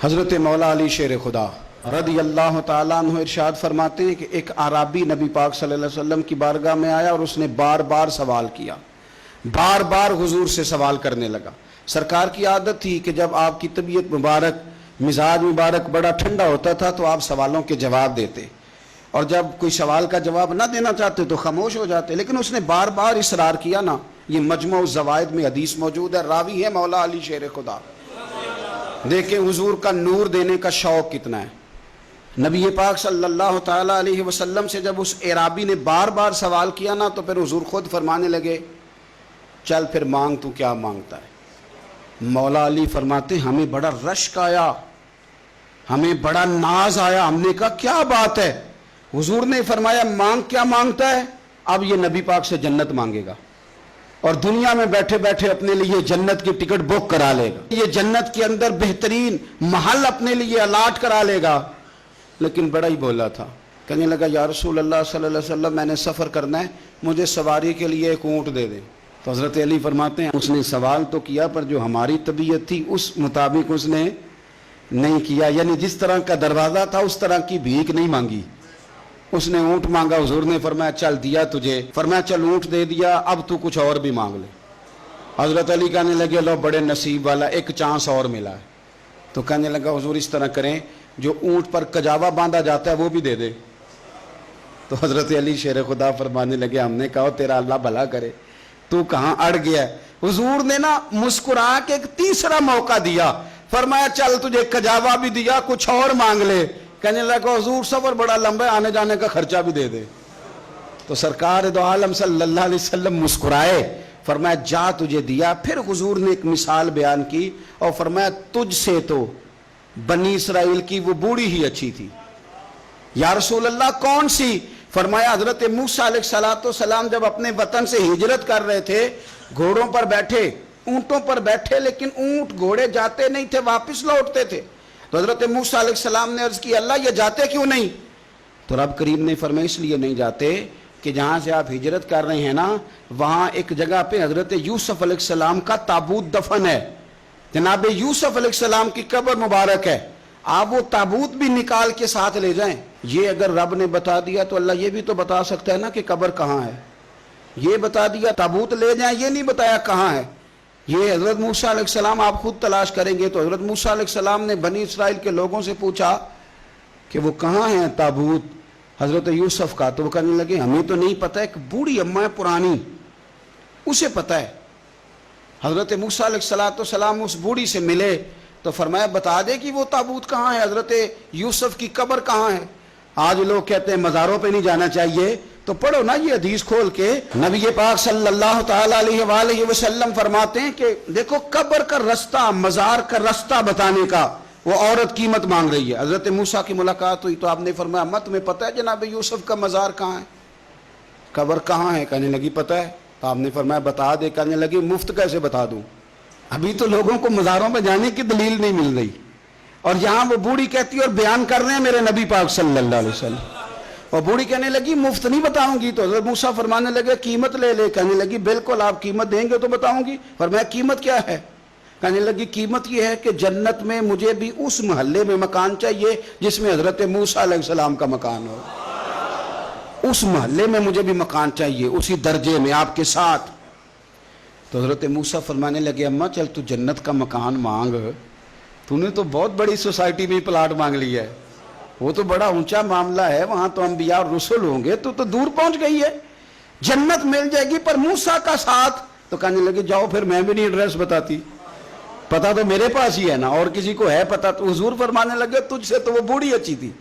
حضرت مولا علی شیر خدا رضی اللہ تعالیٰ عنہ ارشاد فرماتے ہیں کہ ایک عرابی نبی پاک صلی اللہ علیہ وسلم کی بارگاہ میں آیا اور اس نے بار بار سوال کیا، بار بار حضور سے سوال کرنے لگا۔ سرکار کی عادت تھی کہ جب آپ کی طبیعت مبارک، مزاج مبارک بڑا ٹھنڈا ہوتا تھا تو آپ سوالوں کے جواب دیتے، اور جب کوئی سوال کا جواب نہ دینا چاہتے تو خاموش ہو جاتے، لیکن اس نے بار بار اصرار کیا نا۔ یہ مجموع الزوائد میں حدیث موجود ہے، راوی ہے مولا علی شیر خدا۔ دیکھیں حضور کا نور دینے کا شوق کتنا ہے۔ نبی پاک صلی اللہ تعالیٰ علیہ وسلم سے جب اس اعرابی نے بار بار سوال کیا نا تو پھر حضور خود فرمانے لگے، چل پھر مانگ، تو کیا مانگتا ہے؟ مولا علی فرماتے ہمیں بڑا رشک آیا، ہمیں بڑا ناز آیا، ہم نے کہا کیا بات ہے؟ حضور نے فرمایا مانگ، کیا مانگتا ہے؟ اب یہ نبی پاک سے جنت مانگے گا اور دنیا میں بیٹھے بیٹھے اپنے لیے جنت کی ٹکٹ بک کرا لے گا، یہ جنت کے اندر بہترین محل اپنے لیے الاٹ کرا لے گا۔ لیکن بڑا ہی بولا تھا، کہنے لگا یا رسول اللہ صلی اللہ علیہ وسلم میں نے سفر کرنا ہے، مجھے سواری کے لیے ایک اونٹ دے دیں۔ تو حضرت علی فرماتے ہیں اس نے سوال تو کیا پر جو ہماری طبیعت تھی اس مطابق اس نے نہیں کیا، یعنی جس طرح کا دروازہ تھا اس طرح کی بھیک نہیں مانگی۔ اس نے اونٹ مانگا، حضور نے فرمایا چل دیا تجھے، فرمایا چل اونٹ دے دیا، اب تو کچھ اور بھی مانگ لے۔ حضرت علی کہنے لگے لو بڑے نصیب والا، ایک چانس اور ملا ہے۔ تو کہنے لگا حضور اس طرح کریں، جو اونٹ پر کجاوا باندھا جاتا ہے وہ بھی دے دے۔ تو حضرت علی شیر خدا فرمانے لگے ہم نے کہا تیرا اللہ بھلا کرے، تو کہاں اڑ گیا ہے؟ حضور نے نا مسکرا کے ایک تیسرا موقع دیا، فرمایا چل تجھے کجاوا بھی دیا، کچھ اور مانگ لے۔ کہنے لگا حضور سفر بڑا لمبا ہے، آنے جانے کا خرچہ بھی دے دے۔ تو سرکار دو عالم صلی اللہ علیہ وسلم مسکرائے، فرمایا جا تجھے دیا۔ پھر حضور نے ایک مثال بیان کی اور فرمایا تجھ سے تو بنی اسرائیل کی وہ بوڑھی ہی اچھی تھی۔ یا رسول اللہ کون سی؟ فرمایا حضرت موسیٰ علیہ السلام جب اپنے وطن سے ہجرت کر رہے تھے، گھوڑوں پر بیٹھے، اونٹوں پر بیٹھے، لیکن اونٹ گھوڑے جاتے نہیں تھے، واپس لوٹتے تھے۔ تو حضرت موسیٰ علیہ السلام نے عرض کی اللہ یہ جاتے کیوں نہیں؟ تو رب کریم نے فرمایا اس لیے نہیں جاتے کہ جہاں سے آپ ہجرت کر رہے ہیں نا وہاں ایک جگہ پہ حضرت یوسف علیہ السلام کا تابوت دفن ہے، جناب یوسف علیہ السلام کی قبر مبارک ہے، آپ وہ تابوت بھی نکال کے ساتھ لے جائیں۔ یہ اگر رب نے بتا دیا تو اللہ یہ بھی تو بتا سکتا ہے نا کہ قبر کہاں ہے۔ یہ بتا دیا تابوت لے جائیں، یہ نہیں بتایا کہاں ہے۔ یہ حضرت موسیٰ علیہ السلام آپ خود تلاش کریں گے تو حضرت موسیٰ علیہ السلام نے بنی اسرائیل کے لوگوں سے پوچھا کہ وہ کہاں ہیں تابوت حضرت یوسف کا، تو وہ کہنے لگے ہمیں تو نہیں پتہ، ایک بوڑھی اماں ہے پرانی اسے پتہ ہے۔ حضرت موسیٰ علیہ السلام اس بوڑھی سے ملے تو فرمایا بتا دے کہ وہ تابوت کہاں ہے، حضرت یوسف کی قبر کہاں ہے۔ آج لوگ کہتے ہیں مزاروں پہ نہیں جانا چاہیے، تو پڑھو نا یہ حدیث کھول کے۔ نبی پاک صلی اللہ تعالیٰ علیہ وآلہ وسلم فرماتے ہیں کہ دیکھو قبر کا رستہ، مزار کا رستہ بتانے کا وہ عورت قیمت مانگ رہی ہے۔ حضرت موسیٰ کی ملاقات ہوئی تو آپ نے فرمایا اماں تمہیں پتہ ہے جناب یوسف کا مزار کہاں ہے، قبر کہاں ہے؟ کہنے لگی پتہ ہے۔ تو آپ نے فرمایا بتا دے۔ کہنے لگی مفت کیسے بتا دوں، ابھی تو لوگوں کو مزاروں پہ جانے کی دلیل نہیں مل رہی، اور یہاں وہ بوڑھی کہتی ہے اور بیان کر رہے ہیں میرے نبی پاک صلی اللہ علیہ وسلم، اور بوڑھی کہنے لگی مفت نہیں بتاؤں گی۔ تو حضرت موسیٰ فرمانے لگے قیمت لے لے۔ کہنے لگی بالکل آپ قیمت دیں گے تو بتاؤں گی۔ فرمایا قیمت کیا ہے؟ کہنے لگی قیمت یہ ہے کہ جنت میں مجھے بھی اس محلے میں مکان چاہیے جس میں حضرت موسیٰ علیہ السلام کا مکان ہو، اس محلے میں مجھے بھی مکان چاہیے، اسی درجے میں آپ کے ساتھ۔ تو حضرت موسیٰ فرمانے لگے اماں چل تو جنت کا مکان مانگ، تو نے تو بہت بڑی سوسائٹی میں پلاٹ مانگ لیا ہے، وہ تو بڑا اونچا معاملہ ہے، وہاں تو انبیاء اور رسول ہوں گے، تو دور پہنچ گئی ہے، جنت مل جائے گی پر موسیٰ کا ساتھ۔ تو کہنے لگے جاؤ پھر میں بھی نہیں ایڈریس بتاتی، پتہ تو میرے پاس ہی ہے نا، اور کسی کو ہے پتہ؟ تو حضور فرمانے لگے تجھ سے تو وہ بوڑھی اچھی تھی۔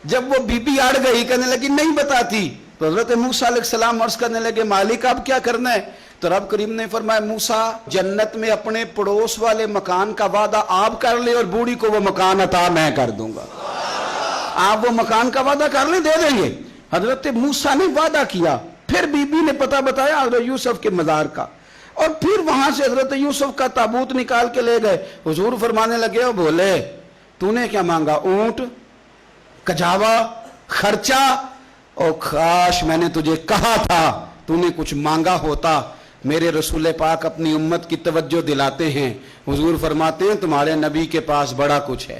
جب وہ بی بی اڑ گئی کہنے لگی نہیں بتاتی، تو حضرت موسیٰ علیہ السلام عرض کرنے لگے مالک اب کیا کرنا ہے؟ تو رب کریم نے فرمایا موسیٰ جنت میں اپنے پڑوس والے مکان کا وعدہ آپ کر لے اور بوڑھی کو وہ مکان عطا میں کر دوں گا، آپ وہ مکان کا وعدہ کر لیں دے دیں گے۔ حضرت موسیٰ نے وعدہ کیا، پھر بی بی نے پتہ بتایا حضرت یوسف کے مزار کا، اور پھر وہاں سے حضرت یوسف کا تابوت نکال کے لے گئے۔ حضور فرمانے لگے اور بولے تو نے کیا مانگا؟ اونٹ، کجاوا، خرچہ، اور کاش میں نے تجھے کہا تھا تو نے کچھ مانگا ہوتا۔ میرے رسول پاک اپنی امت کی توجہ دلاتے ہیں، حضور فرماتے ہیں تمہارے نبی کے پاس بڑا کچھ ہے،